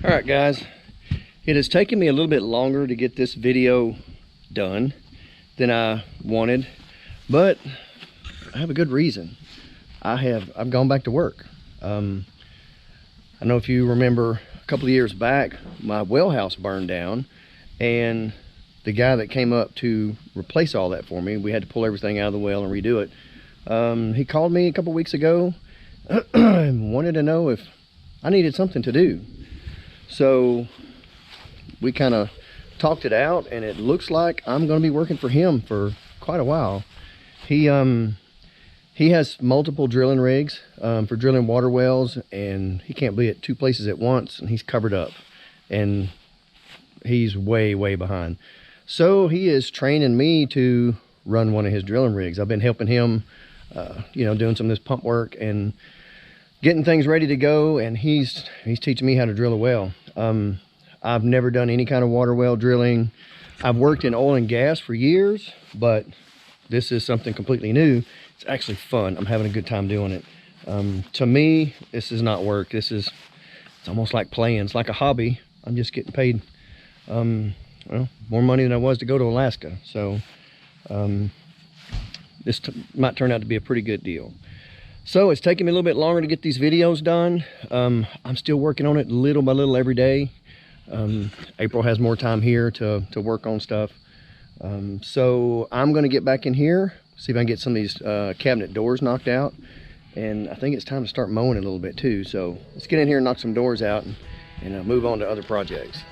All right, guys, it has taken me a little bit longer to get this video done than I wanted, but I have a good reason. I've gone back to work. I know if you remember a couple of years back, my well house burned down, and the guy that came up to replace all that for me, we had to pull everything out of the well and redo it. He called me a couple weeks ago and wanted to know if I needed something to do. So we kind of talked it out, and it looks like I'm going to be working for him for quite a while. He has multiple drilling rigs for drilling water wells, and he can't be at two places at once, and he's covered up, and he's way behind. So he is training me to run one of his drilling rigs. I've been helping him, doing some of this pump work and getting things ready to go, and he's teaching me how to drill a well. I've never done any kind of water well drilling. I've worked in oil and gas for years, but this is something completely new. It's actually fun. I'm having a good time doing it. To me, this is not work. It's almost like playing. It's like a hobby. I'm just getting paid more money than I was to go to Alaska. So this might turn out to be a pretty good deal. So it's taking me a little bit longer to get these videos done. I'm still working on it little by little every day. April has more time here to work on stuff. So I'm gonna get back in here, see if I can get some of these cabinet doors knocked out. And I think it's time to start mowing a little bit too. So let's get in here and knock some doors out and move on to other projects.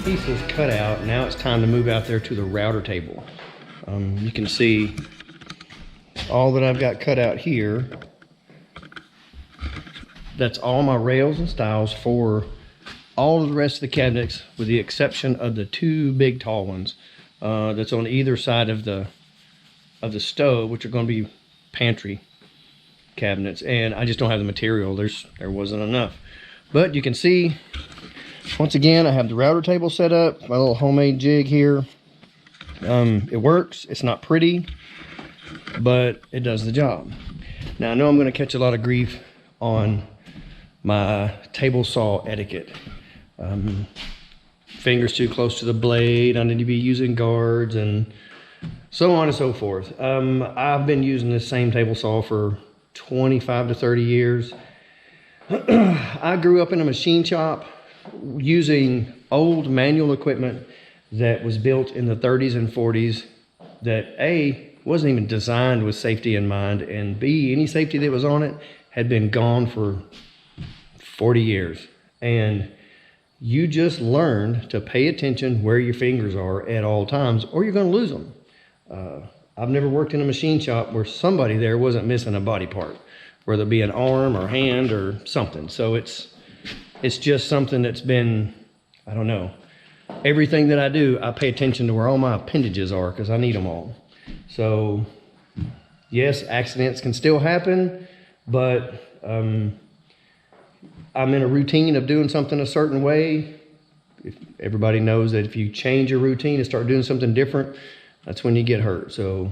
Pieces cut out. Now it's time to move out there to the router table. You can see all that I've got cut out here. That's all my rails and stiles for all of the rest of the cabinets, with the exception of the two big tall ones that's on either side of the stove, which are going to be pantry cabinets, and I just don't have the material. There wasn't enough. But you can see, once again, I have the router table set up, my little homemade jig here. It works. It's not pretty, but it does the job. Now I know I'm going to catch a lot of grief on my table saw etiquette. Fingers too close to the blade, I need to be using guards, and so on and so forth. I've been using this same table saw for 25 to 30 years. I grew up in a machine shop using old manual equipment that was built in the 30s and 40s that wasn't even designed with safety in mind, and B, any safety that was on it had been gone for 40 years. And you just learned to pay attention where your fingers are at all times, or you're going to lose them. I've never worked in a machine shop where somebody there wasn't missing a body part, whether it be an arm or hand or something. So it's just something that's been, I don't know. Everything that I do, I pay attention to where all my appendages are because I need them all. So yes, accidents can still happen, but I'm in a routine of doing something a certain way. If everybody knows that if you change your routine and start doing something different, that's when you get hurt. So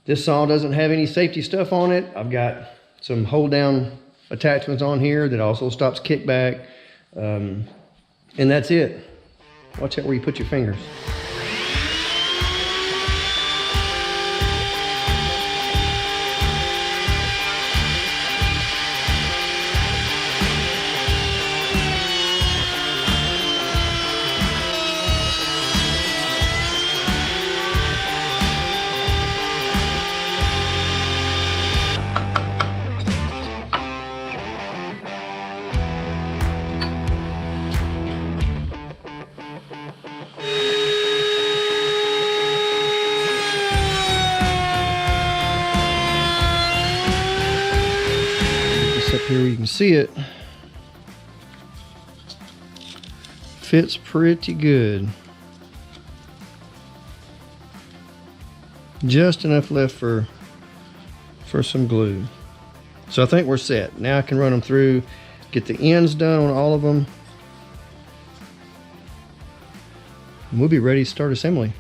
this saw doesn't have any safety stuff on it. I've got some hold down attachments on here that also stops kickback. And that's it. Watch out where you put your fingers. Up here you can see it fits pretty good. Just enough left for some glue. So I think we're set. Now I can run them through, get the ends done on all of them, and we'll be ready to start assembly.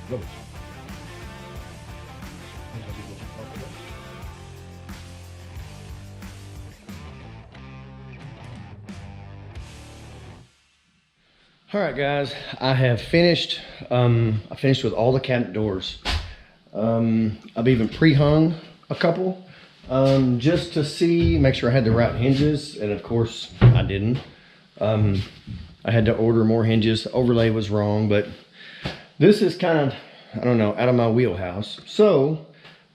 Go. All right, guys, I have finished. I finished with all the cabinet doors. I've even pre-hung a couple just to see, make sure I had the right hinges, and of course I didn't. I had to order more hinges. The overlay was wrong, but this is kind of, I don't know, out of my wheelhouse. So,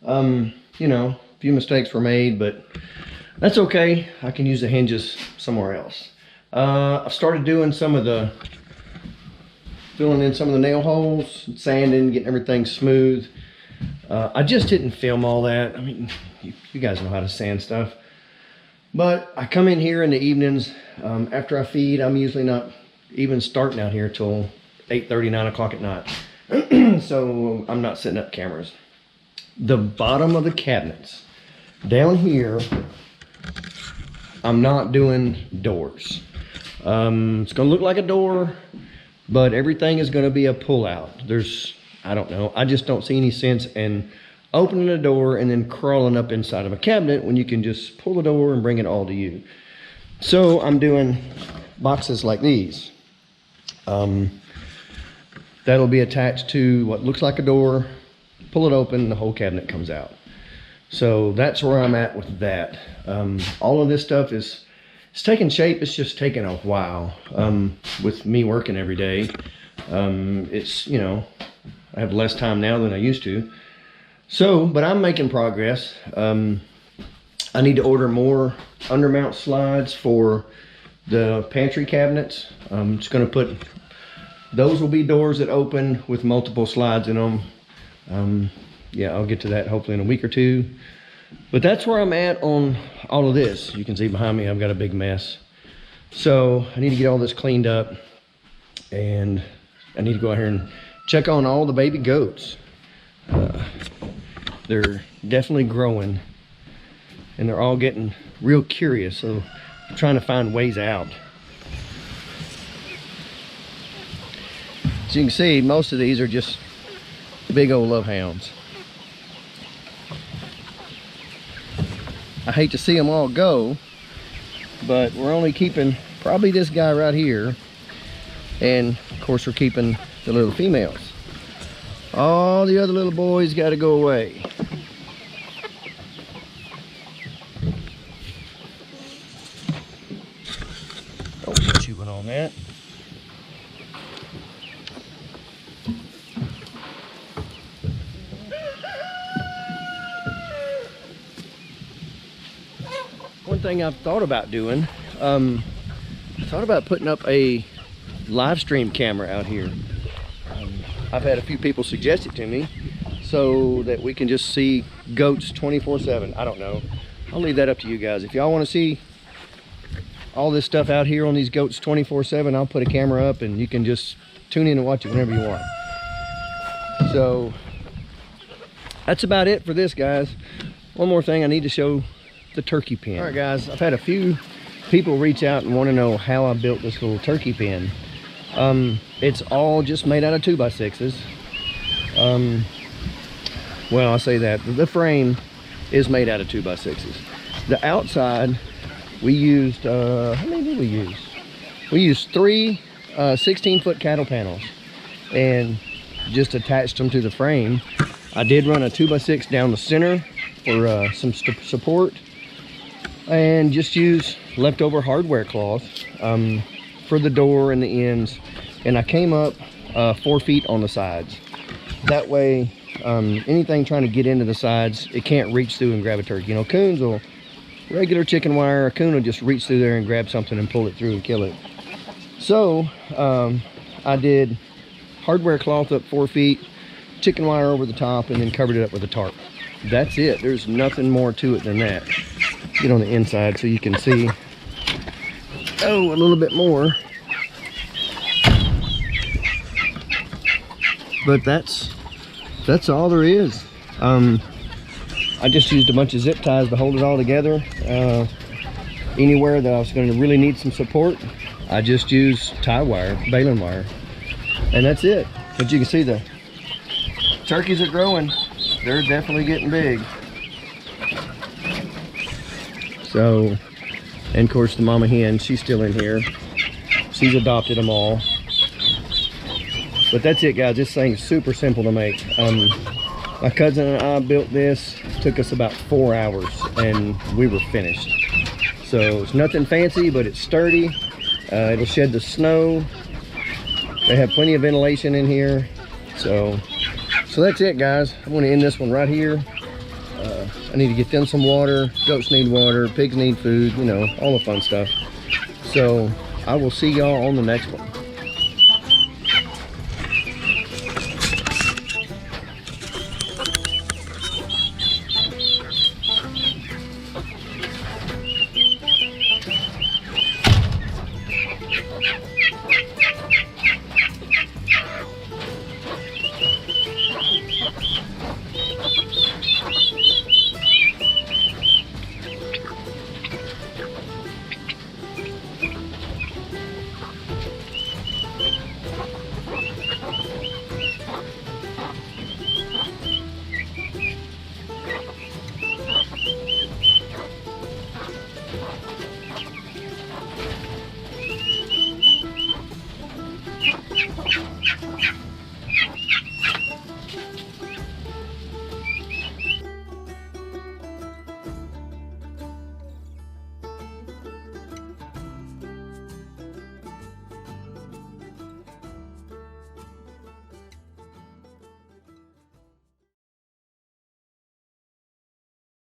you know, a few mistakes were made, but that's okay. I can use the hinges somewhere else. I've started doing filling in some of the nail holes, sanding, getting everything smooth. I just didn't film all that. I mean, you guys know how to sand stuff. But I come in here in the evenings after I feed. I'm usually not even starting out here till 8:30, 9 o'clock at night. So I'm not setting up cameras. The bottom of the cabinets, down here, I'm not doing doors. It's gonna look like a door, but everything is going to be a pull-out. I don't know, I just don't see any sense in opening a door and then crawling up inside of a cabinet when you can just pull the door and bring it all to you. So I'm doing boxes like these. That'll be attached to what looks like a door. Pull it open, the whole cabinet comes out. So that's where I'm at with that. All of this stuff it's taking shape. It's just taking a while with me working every day. It's, you know, I have less time now than I used to. So, but I'm making progress. I need to order more undermount slides for the pantry cabinets. I'm just gonna put, those will be doors that open with multiple slides in them. Yeah, I'll get to that hopefully in a week or two. But that's where I'm at on all of this. You can see behind me, I've got a big mess. So I need to get all this cleaned up, and I need to go out here and check on all the baby goats. They're definitely growing, and they're all getting real curious. So I'm trying to find ways out. As you can see, most of these are just big old love hounds. I hate to see them all go, but we're only keeping probably this guy right here, and of course we're keeping the little females. All the other little boys got to go away. Don't be chewing on that. One thing I've thought about doing, I thought about putting up a live stream camera out here. I've had a few people suggest it to me so that we can just see goats 24/7. I don't know. I'll leave that up to you guys. If y'all want to see all this stuff out here on these goats 24/7, I'll put a camera up and you can just tune in and watch it whenever you want. So that's about it for this, guys. One more thing, I need to show the turkey pen. All right, guys, I've had a few people reach out and want to know how I built this little turkey pen. It's all just made out of 2x6s. Well, I say that the frame is made out of 2x6s. The outside we used how many did we use? We used 3 16-foot cattle panels and just attached them to the frame. I did run a 2x6 down the center for some support, and just use leftover hardware cloth for the door and the ends, and I came up 4 feet on the sides. That way anything trying to get into the sides, it can't reach through and grab a turkey. You know, coons will, regular chicken wire, a coon will just reach through there and grab something and pull it through and kill it. So I did hardware cloth up 4 feet, chicken wire over the top, and then covered it up with a tarp. That's it. There's nothing more to it than that. Get on the inside so you can see, oh, a little bit more. But that's all there is. I just used a bunch of zip ties to hold it all together. Anywhere that I was going to really need some support, I just used tie wire, baling wire, and that's it. But you can see the turkeys are growing. They're definitely getting big. So, and of course the mama hen, she's still in here. She's adopted them all. But that's it, guys. This thing's super simple to make. My cousin and I built this. Took us about 4 hours and we were finished. So it's nothing fancy, but it's sturdy. It'll shed the snow. They have plenty of ventilation in here. So that's it, guys. I'm going to end this one right here. I need to get them some water. Goats need water. Pigs need food. You know, all the fun stuff. So I will see y'all on the next one.